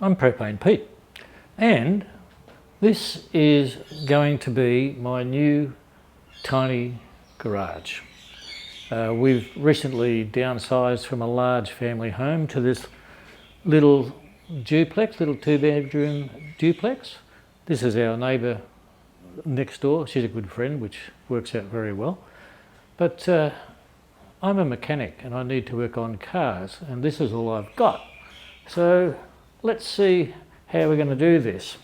I'm Propane Pete, and this is going to be my new tiny garage. We've recently downsized from a large family home to this little duplex, little 2-bedroom duplex. This is our neighbour next door. She's a good friend, which works out very well. But I'm a mechanic and I need to work on cars, and this is all I've got. So let's see how we're going to do this.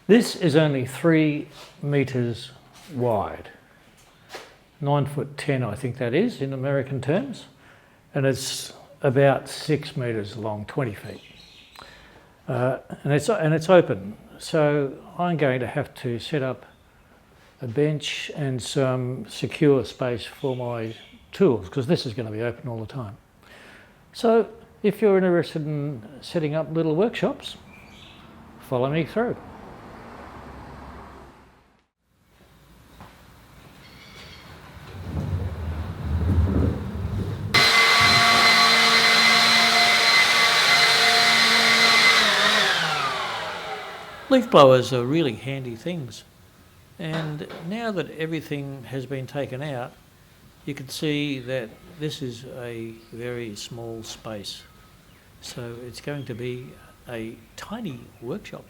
This is only 3 metres wide, 9'10" I think that is in American terms, and it's about 6 metres long, 20 feet. And it's open, so I'm going to have to set up a bench and some secure space for my tools, because this is going to be open all the time. So if you're interested in setting up little workshops, follow me through. Leaf blowers are really handy things, and now that everything has been taken out, you can see that this is a very small space. So it's going to be a tiny workshop.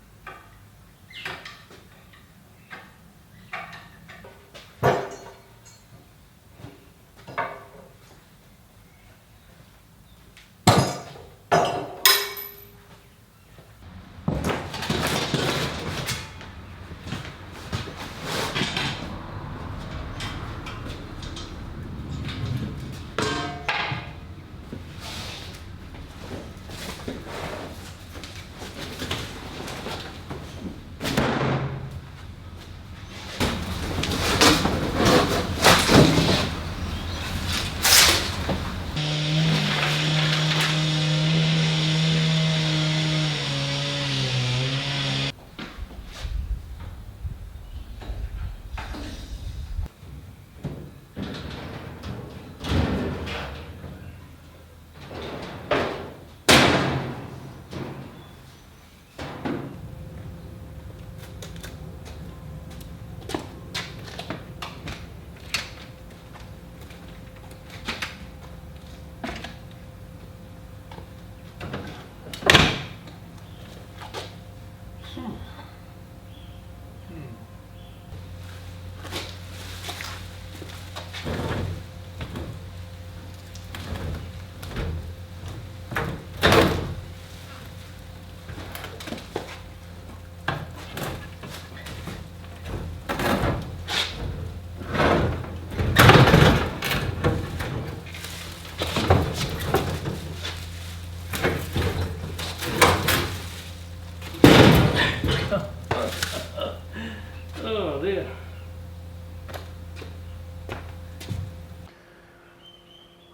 Oh dear.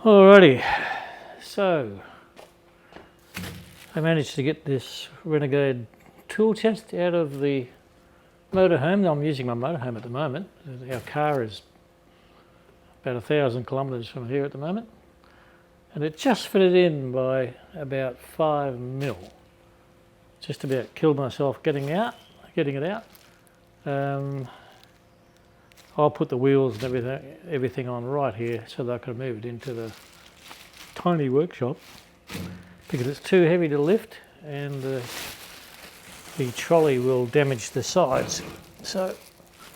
Alrighty, so I managed to get this Renegade tool chest out of the motorhome. I'm using my motorhome at the moment. Our car is about 1,000 kilometres from here at the moment, and it just fitted in by about 5 mil. Just about killed myself getting it out. I'll put the wheels and everything on right here so that I can move it into the tiny workshop, because it's too heavy to lift and the trolley will damage the sides. So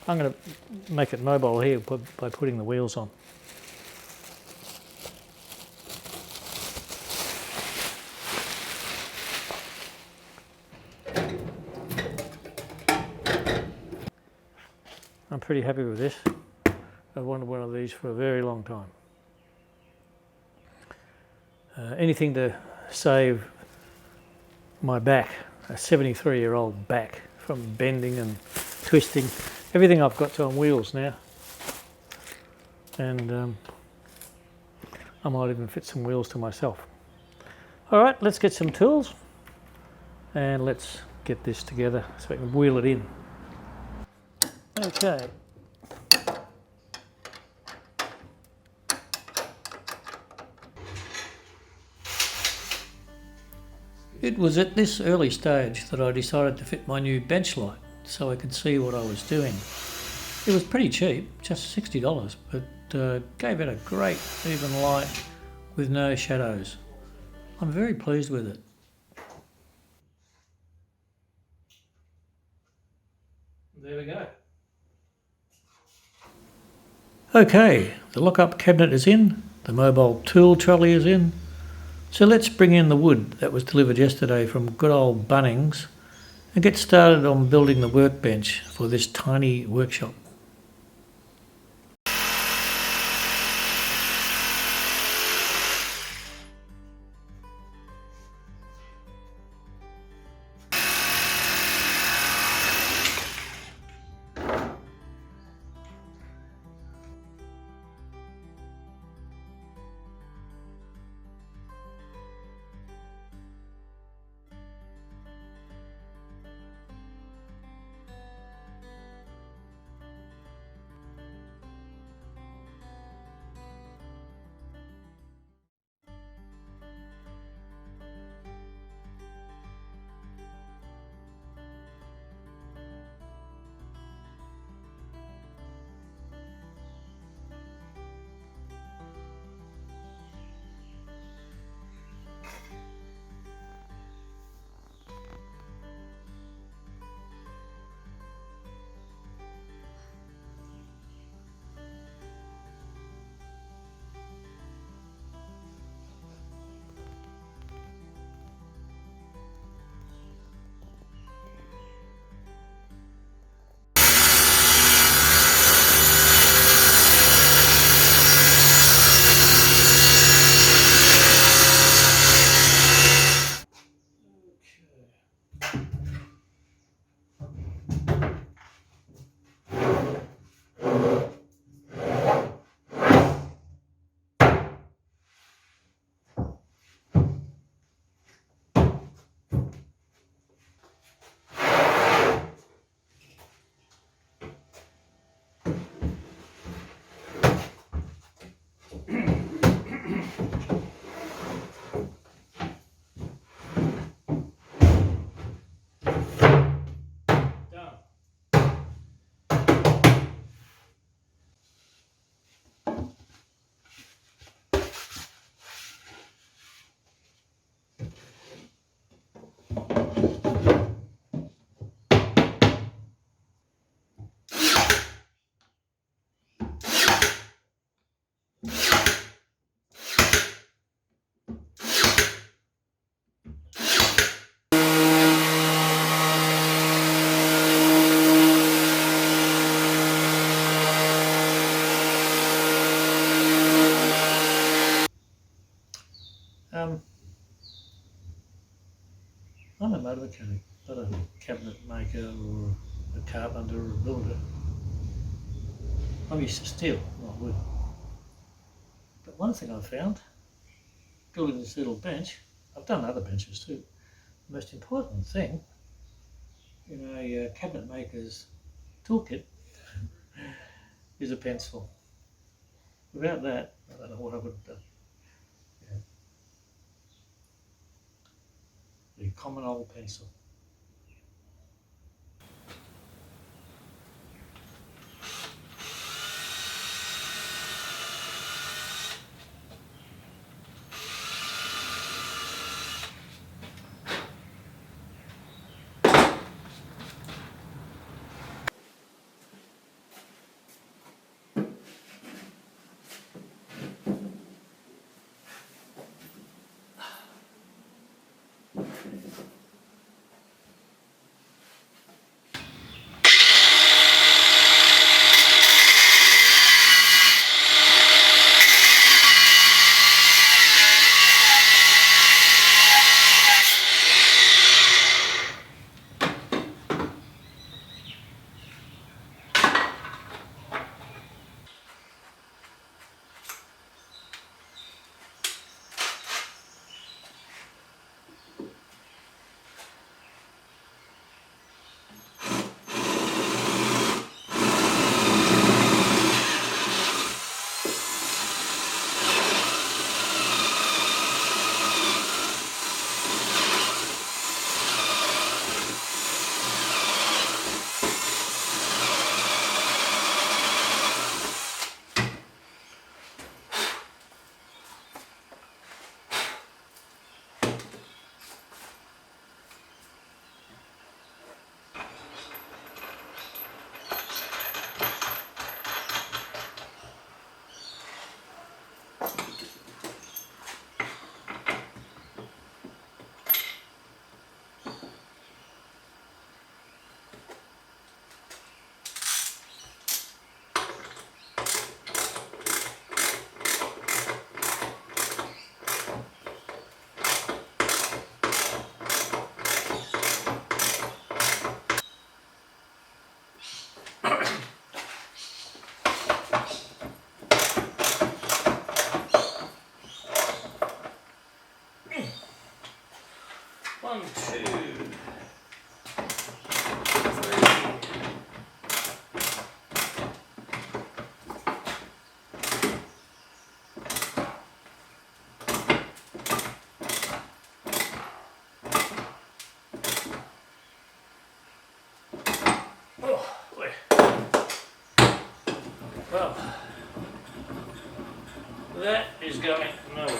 I'm going to make it mobile here by putting the wheels on. I'm pretty happy with this. I've wanted one of these for a very long time. Anything to save my back, a 73-year-old back, from bending and twisting. Everything I've got's on wheels now, and I might even fit some wheels to myself. All right, let's get some tools and let's get this together so we can wheel it in. Okay. It was at this early stage that I decided to fit my new bench light so I could see what I was doing. It was pretty cheap, just $60, but gave it a great even light with no shadows. I'm very pleased with it. There we go. Okay, the lock-up cabinet is in, the mobile tool trolley is in, so let's bring in the wood that was delivered yesterday from good old Bunnings and get started on building the workbench for this tiny workshop. I'm a motor mechanic, not a cabinet maker or a carpenter or a builder. I'm used to steel, not wood. But one thing I've found, building this little bench, I've done other benches too, the most important thing in a cabinet maker's toolkit is a pencil. Without that, I don't know what I would have done. Yeah. The common old pencil. Well, that is going nowhere.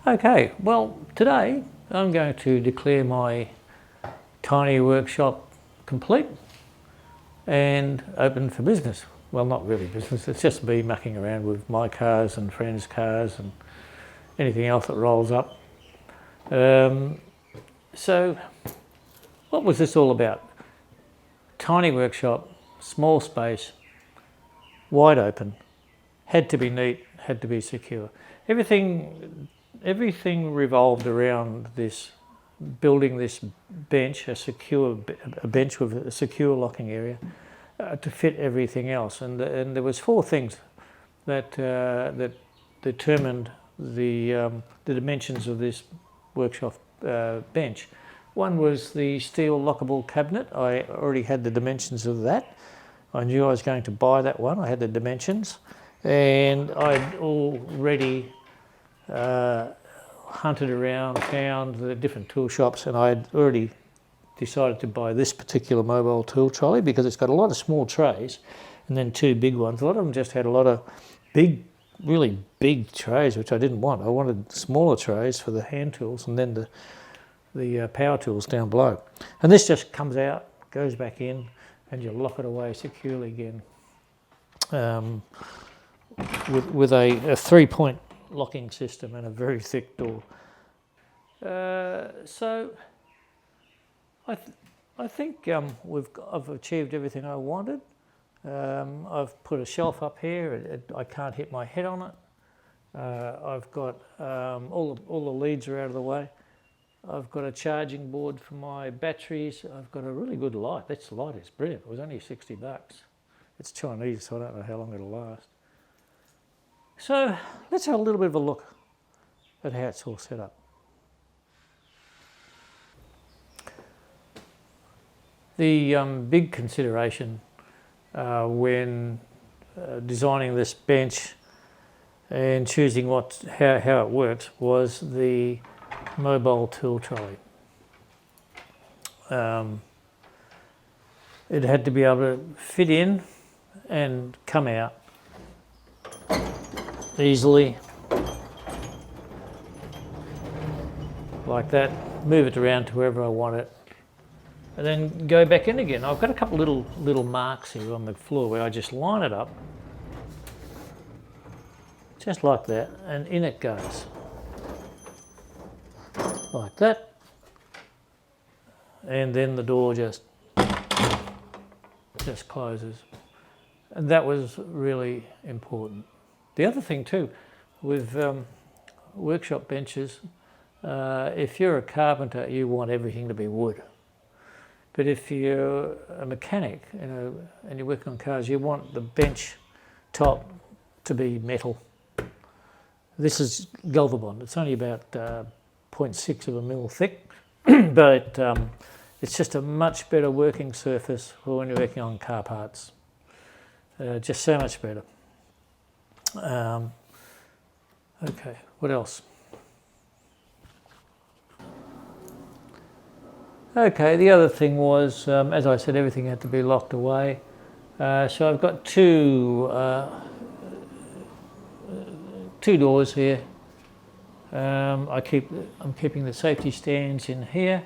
Okay, well today I'm going to declare my tiny workshop complete and open for business. Well, not really business, it's just me mucking around with my cars and friends' cars and anything else that rolls up. So what was this all about? Tiny workshop, small space, wide open, had to be neat, had to be secure. Everything revolved around this, building this bench, a bench with a secure locking area to fit everything else. And there was four things that determined the dimensions of this workshop bench. One was the steel lockable cabinet. I already had the dimensions of that. I knew I was going to buy that one. I had the dimensions, and I'd already hunted around, found the different tool shops, and I had already decided to buy this particular mobile tool trolley because it's got a lot of small trays and then two big ones. A lot of them just had a lot of big, really big trays, which I didn't want. I wanted smaller trays for the hand tools and then the power tools down below. And this just comes out, goes back in, and you lock it away securely again with a 3-point locking system and a very thick door. So I think I've achieved everything I wanted. I've put a shelf up here. I can't hit my head on it. I've got all the leads are out of the way. I've got a charging board for my batteries. I've got a really good light. This light is brilliant. It was only $60. It's Chinese, so I don't know how long it'll last. So let's have a little bit of a look at how it's all set up. The big consideration when designing this bench and choosing how it works was the mobile tool trolley. It had to be able to fit in and come out easily, like that, move it around to wherever I want it, and then go back in again. I've got a couple little marks here on the floor where I just line it up, just like that, and in it goes, like that, and then the door just closes. And that was really important. The other thing too, with workshop benches, if you're a carpenter, you want everything to be wood. But if you're a mechanic, and you're working on cars, you want the bench top to be metal. This is Galvabond. It's only about 0.6 of a mil thick, but it's just a much better working surface for when you're working on car parts. Just so much better. Okay, what else? Okay, the other thing was, as I said, everything had to be locked away. So I've got two doors here. I'm keeping the safety stands in here.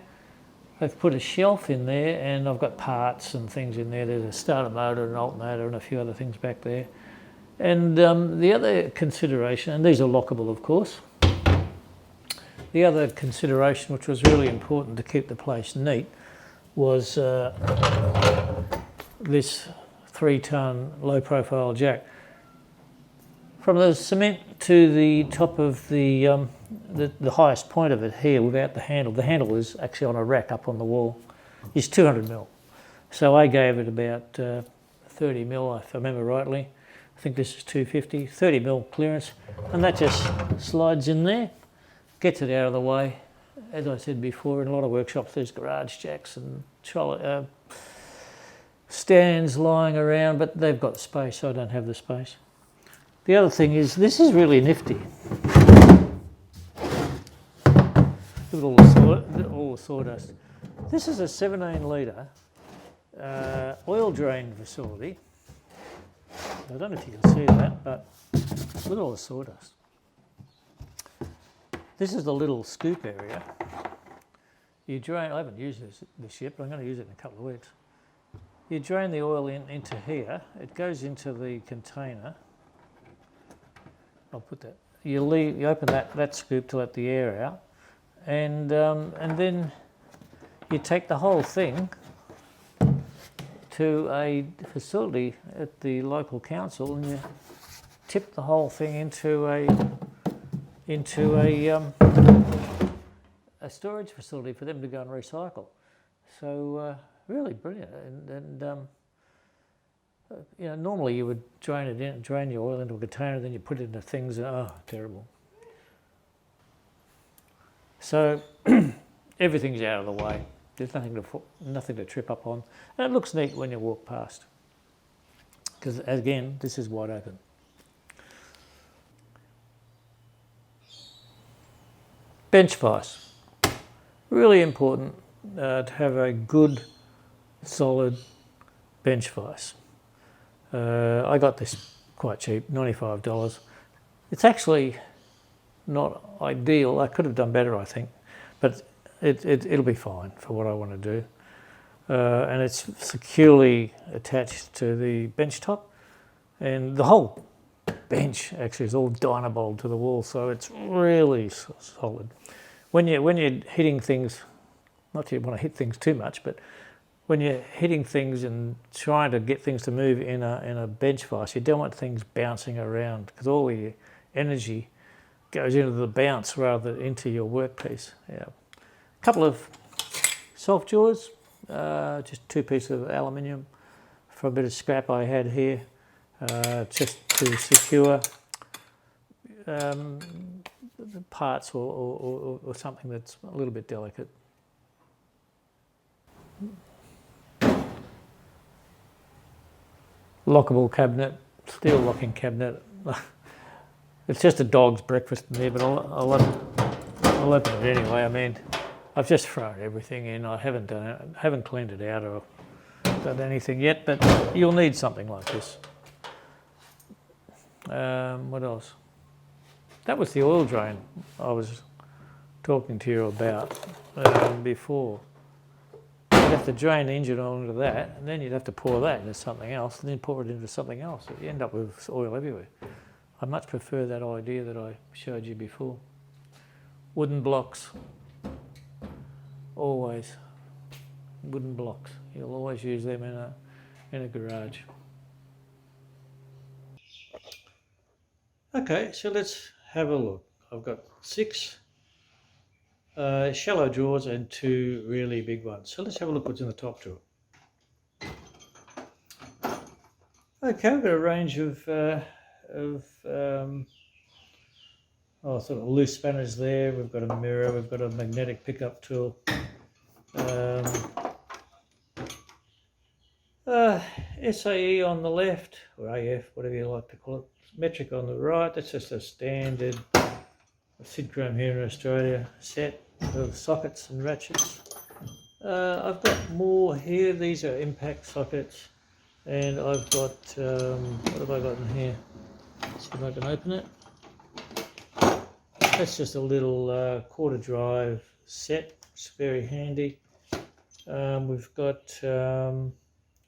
I've put a shelf in there, and I've got parts and things in there. There's a starter motor, an alternator, and a few other things back there. And the other consideration, and these are lockable of course, the other consideration which was really important to keep the place neat was this 3-ton low profile jack. From the cement to the top of the highest point of it here without the handle is actually on a rack up on the wall, is 200 mil. So I gave it about 30 mil if I remember rightly. I think this is 250, 30 mil clearance, and that just slides in there, gets it out of the way. As I said before, in a lot of workshops there's garage jacks and stands lying around, but they've got space, so I don't have the space. The other thing is, this is really nifty. Look at all the sawdust. This is a 17 litre oil drain facility. I don't know if you can see that, but look at all the sawdust. This is the little scoop area. You drain, I haven't used this yet, but I'm going to use it in a couple of weeks. You drain the oil into here, it goes into the container. I'll put that. You open that scoop to let the air out, and then you take the whole thing to a facility at the local council, and you tip the whole thing into a storage facility for them to go and recycle. So really brilliant, and you know, normally you would drain your oil into a container, then you put it into things. Oh, terrible. So everything's out of the way. There's nothing to trip up on, and it looks neat when you walk past. Because again, this is wide open. Bench vise. Really important to have a good, solid bench vise. I got this quite cheap, $95. It's actually not ideal. I could have done better, I think, but it'll be fine for what I want to do. And it's securely attached to the bench top, and the whole bench actually is all dynaboled to the wall, so it's really solid. When you're hitting things, not that you want to hit things too much, but when you're hitting things and trying to get things to move in a bench vise, you don't want things bouncing around, because all your energy goes into the bounce rather than into your workpiece. Yeah. A couple of soft jaws, just 2 pieces of aluminium for a bit of scrap I had here, just to secure parts or something that's a little bit delicate. Lockable cabinet, steel locking cabinet. It's just a dog's breakfast in there, but I'll open it anyway. I mean, I've just thrown everything in. I haven't cleaned it out or done anything yet, but you'll need something like this. What else? That was the oil drain I was talking to you about before. You'd have to drain the engine oil into that, and then you'd have to pour that into something else, and then pour it into something else. You end up with oil everywhere. I much prefer that idea that I showed you before. Wooden blocks. Always. Wooden blocks. You'll always use them in a garage. Okay, so let's have a look. I've got 6 shallow drawers and 2 really big ones. So let's have a look what's in the top drawer. Okay, we've got a range of sort of loose spanners there. We've got a mirror. We've got a magnetic pickup tool. SAE on the left, or AF, whatever you like to call it. Metric on the right. That's just a standard Sidchrome here in Australia set of sockets and ratchets. I've got more here. These are impact sockets, and I've got what have I got in here? See if I can open it. That's just a little quarter drive set. It's very handy. We've got,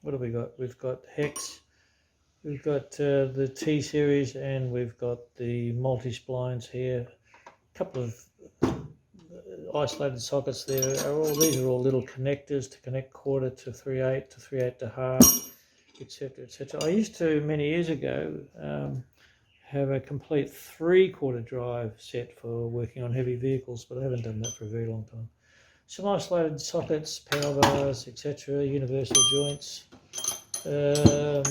what have we got? We've got hex, we've got the T series, and we've got the multi-splines here. A couple of isolated sockets there. These are all little connectors to connect quarter to 3/8 to 3/8 to half, etc., etc. I used to, many years ago, have a complete 3/4 drive set for working on heavy vehicles, but I haven't done that for a very long time. Some isolated sockets, power bars, etc., universal joints,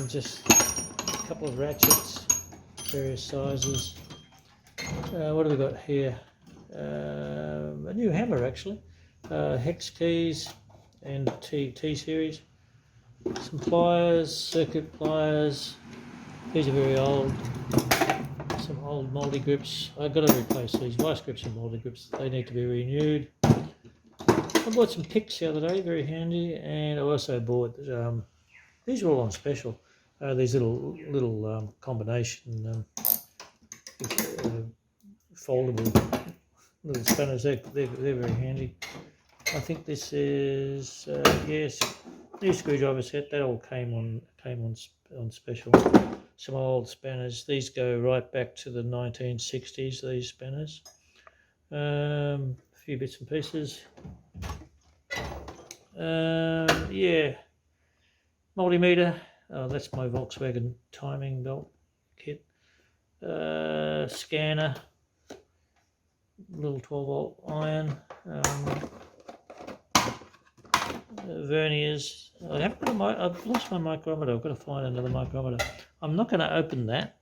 just a couple of ratchets, various sizes. What have we got here? A new hammer actually, hex keys and T series. Some pliers, circuit pliers. These are very old. Some old mouldy grips. I've got to replace these vice grips and mouldy grips. They need to be renewed. I bought some picks the other day, very handy, and I also bought, these are all on special, these little combination foldable little spanners. They're very handy. I think this is, yes, new screwdriver set. That all came on special. Some old spanners. These go right back to the 1960s, these spanners. A few bits and pieces. Yeah, multimeter. Oh, that's my Volkswagen timing belt kit. Scanner, little 12-volt iron. Verniers. I've lost my micrometer. I've got to find another micrometer. I'm not going to open that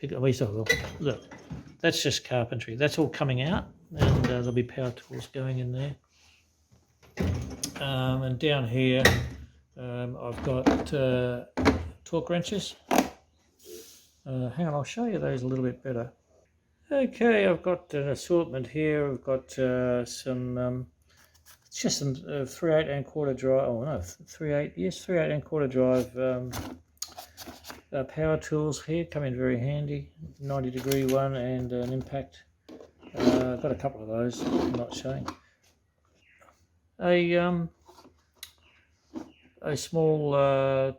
because look, that's just carpentry. That's all coming out, and there'll be power tools going in there. And down here, I've got torque wrenches. Hang on, I'll show you those a little bit better. Okay, I've got an assortment here. I've got some. It's just some 3/8 and quarter drive. Oh no, 3/8. Yes, 3/8 and quarter drive power tools here. Come in very handy. 90-degree one and an impact. I've got a couple of those. I'm not showing. A small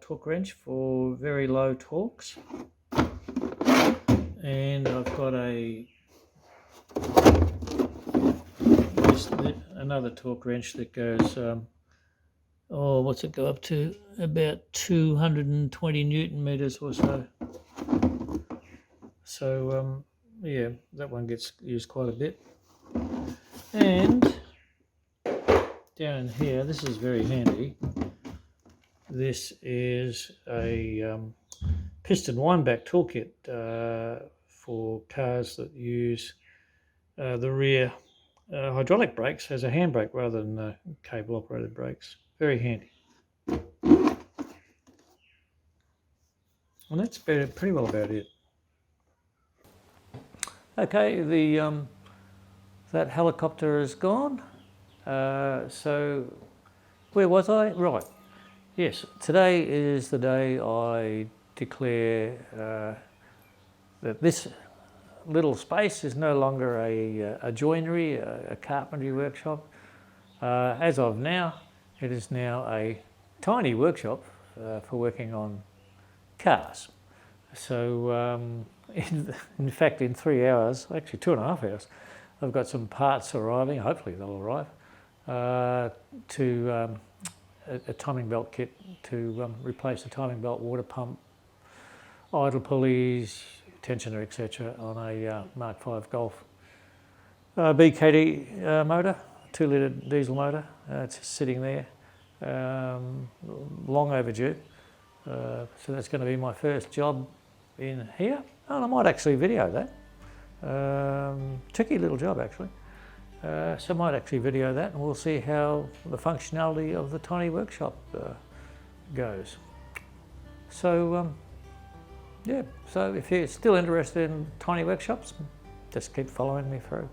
torque wrench for very low torques, and I've got another torque wrench that goes, what's it go up to? About 220 Newton meters or so. So yeah, that one gets used quite a bit. And down in here, this is very handy. This is a piston wind-back toolkit for cars that use the rear hydraulic brakes as a handbrake rather than cable-operated brakes. Very handy. Well, that's pretty well about it. Okay, that helicopter is gone. So where was I? Right. Yes, today is the day I declare that this little space is no longer a joinery, a carpentry workshop. As of now, it is now a tiny workshop for working on cars. So in fact, in 3 hours, actually 2.5 hours, I've got some parts arriving. Hopefully they'll arrive to a timing belt kit to replace the timing belt, water pump, idle pulleys, tensioner, etc. on a Mark V Golf BKD motor, 2-litre diesel motor. It's sitting there, long overdue. So that's going to be my first job in here. And I might actually video that. Tricky little job actually. So I might actually video that, and we'll see how the functionality of the tiny workshop goes. So yeah, so if you're still interested in tiny workshops, just keep following me through.